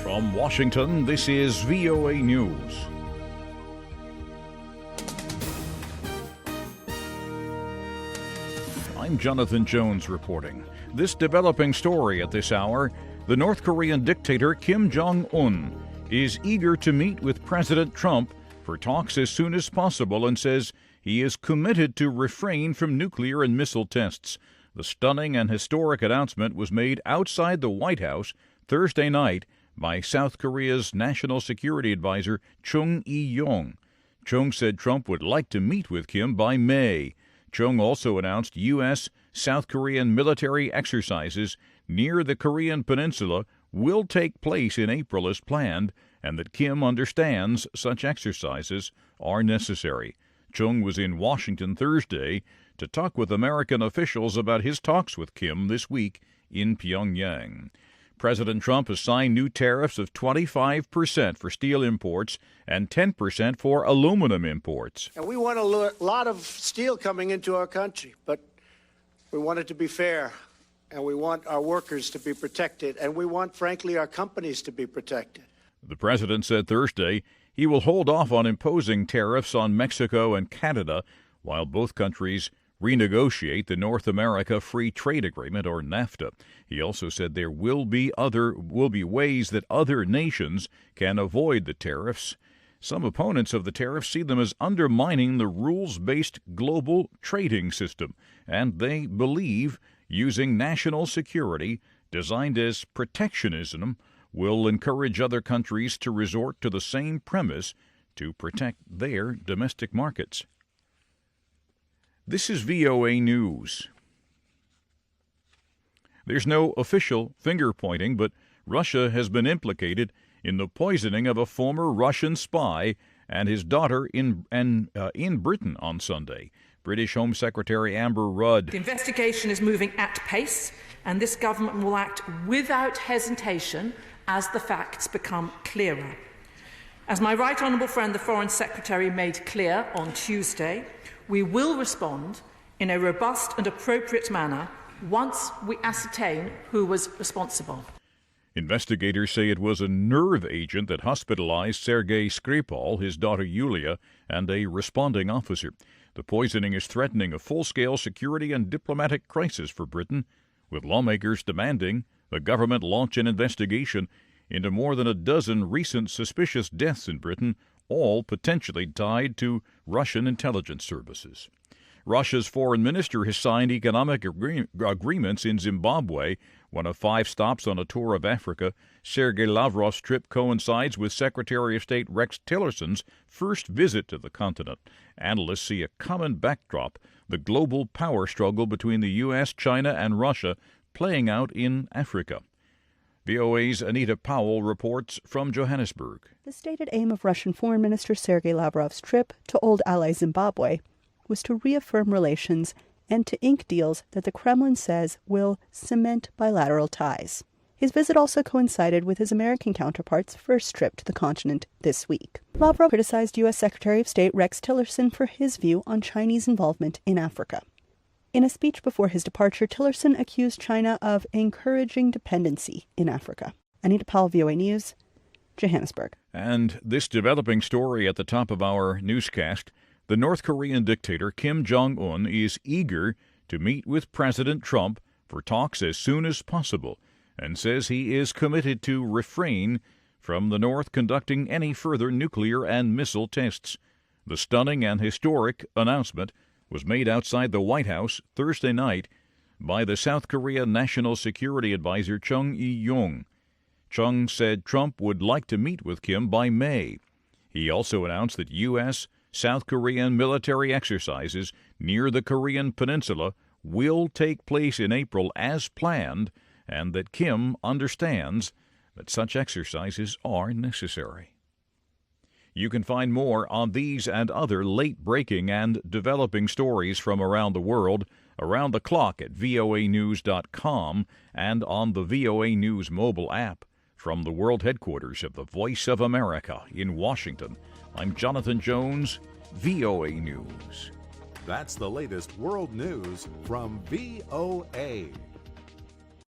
From Washington, this is VOA News. I'm Jonathan Jones reporting. This developing story at this hour, the North Korean dictator Kim Jong Un is eager to meet with President Trump for talks as soon as possible and says he is committed to refrain from nuclear and missile tests. The stunning and historic announcement was made outside the White House Thursday night by South Korea's National Security Advisor Chung Eui-yong. Chung said Trump would like to meet with Kim by May. Chung also announced U.S. South Korean military exercises near the Korean Peninsula will take place in April as planned, and that Kim understands such exercises are necessary. Chung was in Washington Thursday to talk with American officials about his talks with Kim this week in Pyongyang. President Trump has signed new tariffs of 25% for steel imports and 10% for aluminum imports. And we want a lot of steel coming into our country, but we want it to be fair, and we want our workers to be protected, and we want, frankly, our companies to be protected. The president said Thursday he will hold off on imposing tariffs on Mexico and Canada while both countries renegotiate the North America Free Trade Agreement, or NAFTA. He also said there will be ways that other nations can avoid the tariffs. Some opponents of the tariffs see them as undermining the rules-based global trading system, and they believe using national security designed as protectionism will encourage other countries to resort to the same premise to protect their domestic markets. This is VOA News. There's no official finger-pointing, but Russia has been implicated in the poisoning of a former Russian spy and his daughter in Britain on Sunday. British Home Secretary Amber Rudd. The investigation is moving at pace, and this government will act without hesitation as the facts become clearer. As my right honourable friend, the Foreign Secretary, made clear on Tuesday, we will respond in a robust and appropriate manner once we ascertain who was responsible. Investigators say it was a nerve agent that hospitalized Sergei Skripal, his daughter Yulia, and a responding officer. The poisoning is threatening a full-scale security and diplomatic crisis for Britain, with lawmakers demanding the government launch an investigation into more than a dozen recent suspicious deaths in Britain, all potentially tied to Russian intelligence services. Russia's foreign minister has signed economic agreements in Zimbabwe, one of 5 stops on a tour of Africa. Sergei Lavrov's trip coincides with Secretary of State Rex Tillerson's first visit to the continent. Analysts see a common backdrop, the global power struggle between the U.S., China, and Russia playing out in Africa. VOA's Anita Powell reports from Johannesburg. The stated aim of Russian Foreign Minister Sergei Lavrov's trip to old ally Zimbabwe was to reaffirm relations and to ink deals that the Kremlin says will cement bilateral ties. His visit also coincided with his American counterpart's first trip to the continent this week. Lavrov criticized U.S. Secretary of State Rex Tillerson for his view on Chinese involvement in Africa. In a speech before his departure, Tillerson accused China of encouraging dependency in Africa. Anita Powell, VOA News, Johannesburg. And this developing story at the top of our newscast, the North Korean dictator Kim Jong Un is eager to meet with President Trump for talks as soon as possible and says he is committed to refrain from the North conducting any further nuclear and missile tests. The stunning and historic announcement was made outside the White House Thursday night by the South Korean National Security Advisor Chung Eui-yong. Chung said Trump would like to meet with Kim by May. He also announced that U.S. South Korean military exercises near the Korean Peninsula will take place in April as planned, and that Kim understands that such exercises are necessary. You can find more on these and other late-breaking and developing stories from around the world around the clock at voanews.com and on the VOA News mobile app. From the world headquarters of the Voice of America in Washington, I'm Jonathan Jones, VOA News. That's the latest world news from VOA.